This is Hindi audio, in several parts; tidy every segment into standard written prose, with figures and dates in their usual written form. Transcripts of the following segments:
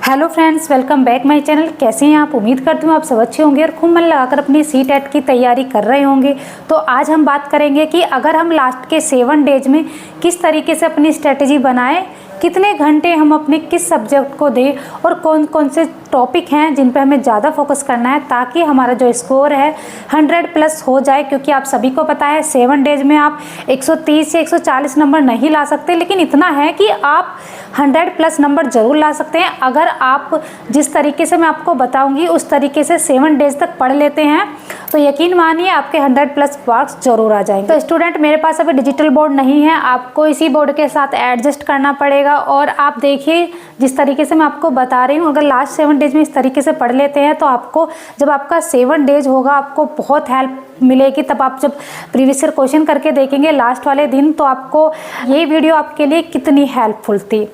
Hello friends, welcome back my channel. कैसे हैं आप? उम्मीद करती हूँ आप सब अच्छे होंगे और खूब मन लगाकर अपनी CTET की तैयारी कर रहे होंगे। तो आज हम बात करेंगे कि अगर हम लास्ट के 7 डेज में किस तरीके से अपनी स्ट्रेटेजी बनाएं, कितने घंटे हम अपने किस सब्जेक्ट को दें और कौन कौन से टॉपिक हैं जिन पे हमें ज़्यादा फोकस करना है ताकि हमारा जो स्कोर है 100+ हो जाए। क्योंकि आप सभी को पता है 7 डेज में आप 130 से 140 नंबर नहीं ला सकते, लेकिन इतना है कि आप 100+ नंबर ज़रूर ला सकते हैं अगर आप जिस तरीके से मैं आपको बताऊंगी उस तरीके से 7 डेज तक पढ़ लेते हैं। तो यकीन मानिए आपके 100+ मार्क्स जरूर आ जाएंगे। तो स्टूडेंट, मेरे पास अभी डिजिटल बोर्ड नहीं है, आपको इसी बोर्ड के साथ एडजस्ट करना पड़ेगा। और आप देखिए जिस तरीके से मैं आपको बता रही हूँ, अगर लास्ट 7 डेज में इस तरीके से पढ़ लेते हैं तो आपको जब आपका 7 डेज होगा आपको बहुत हेल्प मिलेगी। तब आप जब प्रीवियस ईयर क्वेश्चन करके देखेंगे लास्ट वाले दिन तो आपको ये वीडियो आपके लिए कितनी हेल्पफुल थी।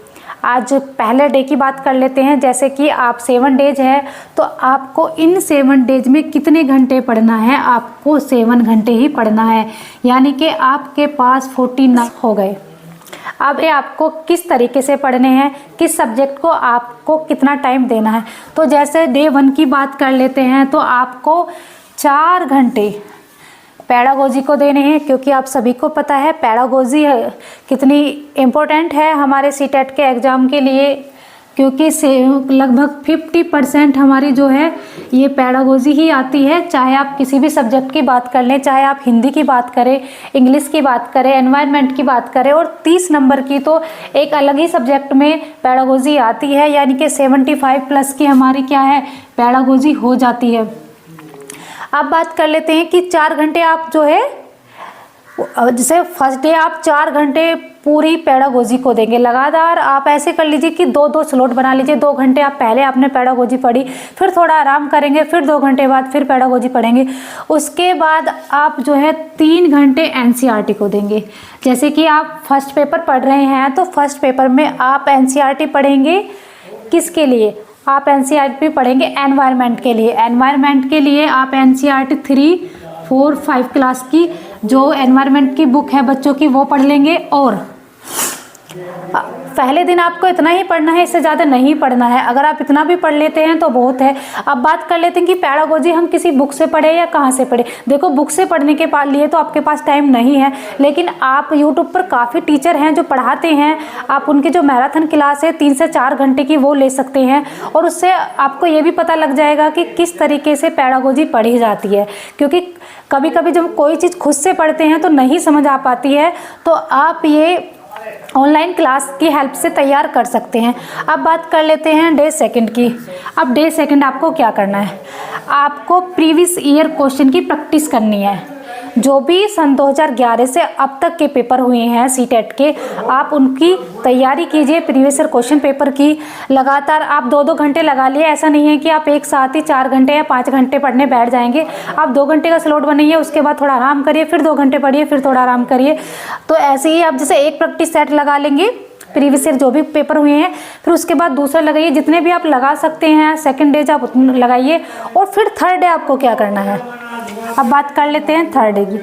आज पहले डे की बात कर लेते हैं। जैसे कि आप 7 डेज है तो आपको इन 7 डेज में कितने घंटे पढ़ना है? आपको 7 घंटे ही पढ़ना है, यानी कि आपके पास 49 हो गए। अब ये आपको किस तरीके से पढ़ने हैं, किस सब्जेक्ट को आपको कितना टाइम देना है। तो जैसे डे 1 की बात कर लेते हैं तो आपको 4 घंटे पैडागोजी को देने हैं, क्योंकि आप सभी को पता है पैडागोजी कितनी इम्पोर्टेंट है हमारे CTET के एग्ज़ाम के लिए। क्योंकि से लगभग 50% हमारी जो है ये पैडागोजी ही आती है। चाहे आप किसी भी सब्जेक्ट की बात कर लें, चाहे आप हिंदी की बात करें, इंग्लिश की बात करें, एनवायरनमेंट की बात करें, और 30 नंबर की तो एक अलग ही सब्जेक्ट में पैडागोजी आती है, यानी कि 75+ की हमारी क्या है, पैडागोजी हो जाती है। अब बात कर लेते हैं कि 4 घंटे आप जो है, जैसे फर्स्ट डे आप 4 घंटे पूरी पैडागोजी को देंगे लगातार। आप ऐसे कर लीजिए कि 2-2 स्लॉट बना लीजिए। 2 घंटे आप पहले आपने पैडागोजी पढ़ी, फिर थोड़ा आराम करेंगे, फिर 2 घंटे बाद फिर पैडागोजी पढ़ेंगे। उसके बाद आप जो है 3 घंटे NCERT को देंगे। जैसे कि आप फर्स्ट पेपर पढ़ रहे हैं तो फर्स्ट पेपर में आप NCERT पढ़ेंगे। किसके लिए? आप NCERT पढ़ेंगे एनवायरनमेंट के लिए। एनवायरनमेंट के लिए आप NCERT 3, 4, 5 क्लास की जो एनवायरनमेंट की बुक है बच्चों की वो पढ़ लेंगे। और पहले दिन आपको इतना ही पढ़ना है, इससे ज़्यादा नहीं पढ़ना है। अगर आप इतना भी पढ़ लेते हैं तो बहुत है। अब बात कर लेते हैं कि पैडागोजी हम किसी बुक से पढ़े या कहाँ से पढ़े। देखो, बुक से पढ़ने के लिए तो आपके पास टाइम नहीं है, लेकिन आप YouTube पर काफ़ी टीचर हैं जो पढ़ाते हैं। आप उनकी जो मैराथन क्लास है 3 से 4 घंटे की वो ले सकते हैं, और उससे आपको ये भी पता लग जाएगा कि किस तरीके से पैडागोजी पढ़ी जाती है। क्योंकि कभी कभी जब कोई चीज़ खुद से पढ़ते हैं तो नहीं समझ आ पाती है, तो आप ये ऑनलाइन क्लास की हेल्प से तैयार कर सकते हैं। अब बात कर लेते हैं डे 2 की। अब डे 2 आपको क्या करना है? आपको प्रीवियस ईयर क्वेश्चन की प्रैक्टिस करनी है। जो भी सन 2011 से अब तक के पेपर हुए हैं CTET के, आप उनकी तैयारी कीजिए। प्रीवियस ईयर क्वेश्चन पेपर की लगातार आप 2-2 घंटे लगा लिए। ऐसा नहीं है कि आप एक साथ ही 4 घंटे या 5 घंटे पढ़ने बैठ जाएंगे। आप 2 घंटे का स्लॉट बनाइए, उसके बाद थोड़ा आराम करिए, फिर 2 घंटे पढ़िए, फिर थोड़ा आराम करिए। तो ऐसे ही आप जैसे एक प्रैक्टिस सेट लगा लेंगे प्रीवियस ईयर जो भी पेपर हुए हैं, फिर उसके बाद दूसरा लगाइए। जितने भी आप लगा सकते हैं 2nd डे आप उतने लगाइए। और फिर 3rd डे आपको क्या करना है? अब बात कर लेते हैं 3rd डे की।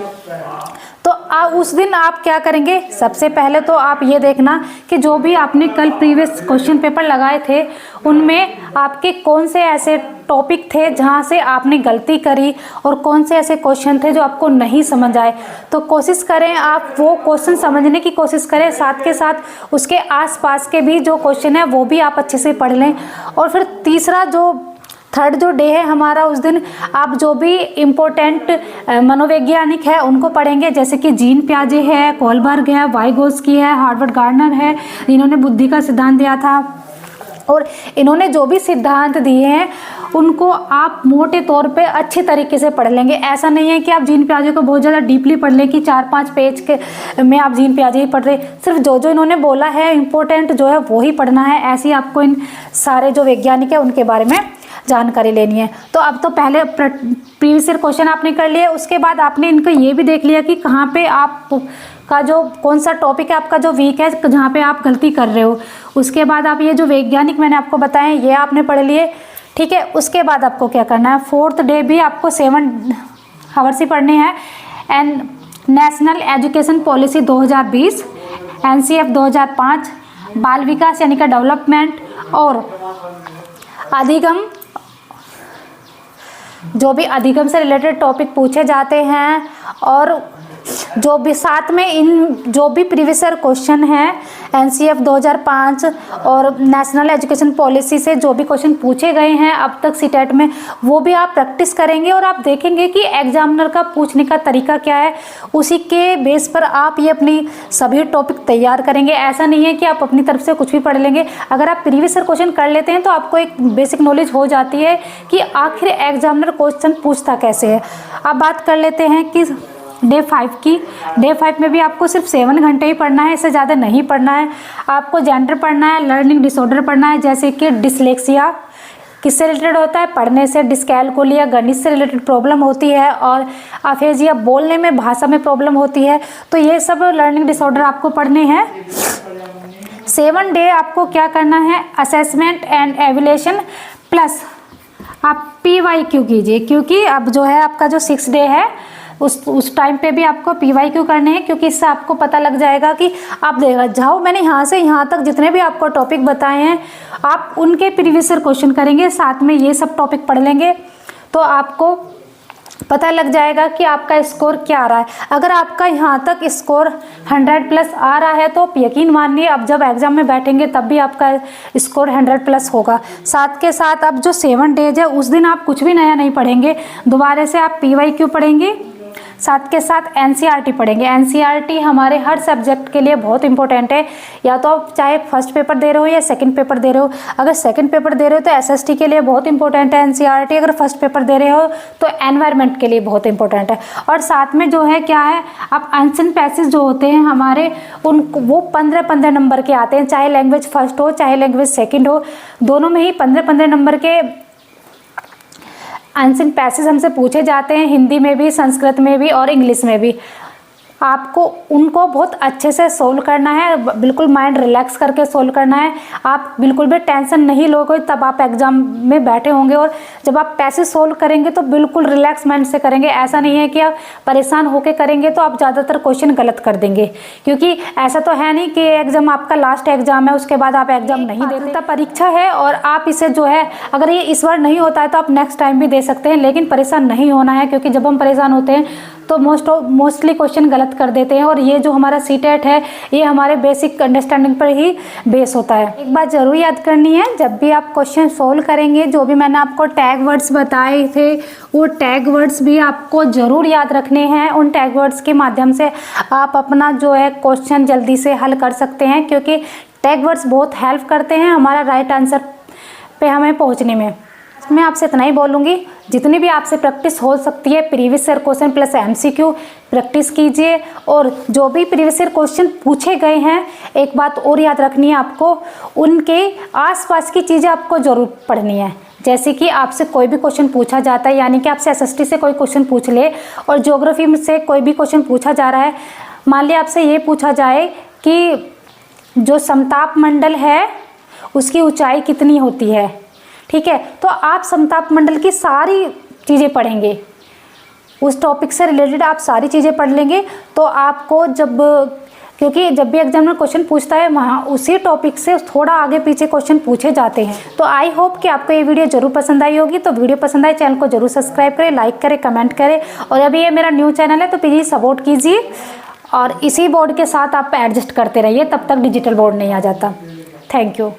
तो उस दिन आप क्या करेंगे? सबसे पहले तो आप ये देखना कि जो भी आपने कल प्रीवियस क्वेश्चन पेपर लगाए थे उनमें आपके कौन से ऐसे टॉपिक थे जहाँ से आपने गलती करी और कौन से ऐसे क्वेश्चन थे जो आपको नहीं समझ आए। तो कोशिश करें आप वो क्वेश्चन समझने की कोशिश करें, साथ के साथ उसके आसपास के भी जो क्वेश्चन है वो भी आप अच्छे से पढ़ लें। और फिर तीसरा जो 3rd जो डे है हमारा, उस दिन आप जो भी इम्पोर्टेंट मनोवैज्ञानिक है उनको पढ़ेंगे। जैसे कि जीन पियाजे है, कोलबर्ग है, वाइगोस्की है, हार्वर्ड गार्डनर है, इन्होंने बुद्धि का सिद्धांत दिया था। और इन्होंने जो भी सिद्धांत दिए हैं उनको आप मोटे तौर पे अच्छे तरीके से पढ़ लेंगे। ऐसा नहीं है कि आप जीन पियाजे को बहुत ज़्यादा डीपली पढ़ लें कि 4-5 पेज के में आप जीन पियाजे ही पढ़ रहे। सिर्फ जो जो इन्होंने बोला है इम्पोर्टेंट जो है वो ही पढ़ना है। ऐसे ही आपको इन सारे जो वैज्ञानिक है उनके बारे में जानकारी लेनी है। तो अब तो पहले प्रीवियस ईयर क्वेश्चन आपने कर लिए, उसके बाद आपने इनका ये भी देख लिया कि कहाँ पे आप का जो कौन सा टॉपिक है आपका जो वीक है, जहाँ पे आप गलती कर रहे हो। उसके बाद आप ये जो वैज्ञानिक मैंने आपको बताए ये आपने पढ़ लिए, ठीक है। उसके बाद आपको क्या करना है? 4th डे भी आपको 7 आवर्स ही पढ़ने हैं। And national education policy 2020, NCF 2005, बाल विकास यानी कि डेवलपमेंट, और अधिगम, जो भी अधिगम से रिलेटेड टॉपिक पूछे जाते हैं, और जो भी साथ में इन जो भी प्रीवियस ईयर क्वेश्चन हैं एनसीएफ 2005 और नेशनल एजुकेशन पॉलिसी से जो भी क्वेश्चन पूछे गए हैं अब तक सीटेट में, वो भी आप प्रैक्टिस करेंगे और आप देखेंगे कि एग्जामिनर का पूछने का तरीका क्या है। उसी के बेस पर आप ये अपनी सभी टॉपिक तैयार करेंगे। ऐसा नहीं है कि आप अपनी तरफ से कुछ भी पढ़ लेंगे। अगर आप प्रीवियस ईयर क्वेश्चन कर लेते हैं तो आपको एक बेसिक नॉलेज हो जाती है कि आखिर एग्जामिनर क्वेश्चन पूछता कैसे है। अब बात कर लेते हैं कि डे 5 की। डे 5 में भी आपको सिर्फ 7 घंटे ही पढ़ना है, इससे ज़्यादा नहीं पढ़ना है। आपको जेंडर पढ़ना है, लर्निंग डिसऑर्डर पढ़ना है, जैसे कि डिसलेक्सिया किससे रिलेटेड होता है, पढ़ने से, डिस्कैलकुलिया गणित से रिलेटेड प्रॉब्लम होती है, और अफेजिया बोलने में, भाषा में प्रॉब्लम होती है। तो ये सब लर्निंग डिसऑर्डर आपको पढ़ने हैं। 7 डे आपको क्या करना है, असेसमेंट एंड एवल्यूएशन प्लस आप PYQ कीजिए, क्योंकि अब जो है आपका जो 6 डे है उस टाइम पे भी आपको PYQ करने हैं, क्योंकि इससे आपको पता लग जाएगा कि आप देखा जाओ मैंने यहाँ से यहाँ तक जितने भी आपको टॉपिक बताए हैं आप उनके प्रीवियस ईयर क्वेश्चन करेंगे, साथ में ये सब टॉपिक पढ़ लेंगे तो आपको पता लग जाएगा कि आपका स्कोर क्या आ रहा है। अगर आपका यहाँ तक स्कोर 100+ आ रहा है तो आप यकीन मानिए अब जब एग्जाम में बैठेंगे तब भी आपका स्कोर 100+ होगा। साथ के साथ अब जो 7 डेज है उस दिन आप कुछ भी नया नहीं पढ़ेंगे, दोबारा से आप PYQ पढ़ेंगे, साथ के साथ NCERT पढ़ेंगे। NCERT हमारे हर सब्जेक्ट के लिए बहुत इंपॉर्टेंट है, या तो आप चाहे फर्स्ट पेपर दे रहे हो या सेकंड पेपर दे रहे हो। अगर सेकंड पेपर दे रहे हो तो SST के लिए बहुत इंपॉर्टेंट है NCERT, अगर फर्स्ट पेपर दे रहे हो तो एनवायरनमेंट के लिए बहुत इंपॉर्टेंट है। और साथ में जो है क्या है, आप एंशिएंट पैसेज जो होते हैं हमारे वो 15-15 नंबर के आते हैं, चाहे लैंग्वेज फर्स्ट हो चाहे लैंग्वेज सेकेंड हो, दोनों में ही 15-15 नंबर के एंशिएंट पैसेज हमसे पूछे जाते हैं, हिंदी में भी, संस्कृत में भी और इंग्लिश में भी। आपको उनको बहुत अच्छे से सोल्व करना है, बिल्कुल माइंड रिलैक्स करके सोल्व करना है। आप बिल्कुल भी टेंशन नहीं लोगे तब आप एग्जाम में बैठे होंगे, और जब आप पैसेज सोल्व करेंगे तो बिल्कुल रिलैक्स माइंड से करेंगे। ऐसा नहीं है कि आप परेशान होकर करेंगे तो आप ज़्यादातर क्वेश्चन गलत कर देंगे, क्योंकि ऐसा तो है नहीं कि एग्जाम आपका लास्ट एग्जाम है उसके बाद आप एग्जाम नहीं देते। तब परीक्षा है और आप इसे जो है अगर ये इस बार नहीं होता है तो आप नेक्स्ट टाइम भी दे सकते हैं, लेकिन परेशान नहीं होना है, क्योंकि जब हम परेशान होते हैं तो मोस्टली क्वेश्चन गलत कर देते हैं। और ये जो हमारा सीटेट है ये हमारे बेसिक अंडरस्टैंडिंग पर ही बेस होता है। एक बात जरूर याद करनी है, जब भी आप क्वेश्चन सोल्व करेंगे, जो भी मैंने आपको टैग वर्ड्स बताए थे वो टैग वर्ड्स भी आपको ज़रूर याद रखने हैं। उन टैग वर्ड्स के माध्यम से आप अपना जो है क्वेश्चन जल्दी से हल कर सकते हैं, क्योंकि टैग वर्ड्स बहुत हेल्प करते हैं हमारा राइट आंसर पे हमें पहुँचने में। मैं आपसे इतना ही बोलूँगी, जितनी भी आपसे प्रैक्टिस हो सकती है previous year question plus MCQ practice कीजिए। और जो भी प्रीवियस ईयर क्वेश्चन पूछे गए हैं, एक बात और याद रखनी है आपको, उनके आसपास की चीज़ें आपको ज़रूर पढ़नी है। जैसे कि आपसे कोई भी क्वेश्चन पूछा जाता है, यानी कि आपसे SST से कोई क्वेश्चन पूछ ले और ज्योग्राफी से कोई भी क्वेश्चन पूछा जा रहा है, मान लिया आपसे ये पूछा जाए कि जो समताप मंडल है उसकी ऊंचाई कितनी होती है, ठीक है, तो आप समताप मंडल की सारी चीज़ें पढ़ेंगे, उस टॉपिक से रिलेटेड आप सारी चीज़ें पढ़ लेंगे। तो आपको क्योंकि जब भी एग्जामिनर क्वेश्चन पूछता है वहाँ उसी टॉपिक से थोड़ा आगे पीछे क्वेश्चन पूछे जाते हैं। तो आई होप कि आपको ये वीडियो जरूर पसंद आई होगी। तो वीडियो पसंद आए चैनल को जरूर सब्सक्राइब करें, लाइक करें, कमेंट करें, और अभी ये मेरा न्यू चैनल है तो प्लीज़ सपोर्ट कीजिए। और इसी बोर्ड के साथ आप एडजस्ट करते रहिए, तब तक डिजिटल बोर्ड नहीं आ जाता। Thank you.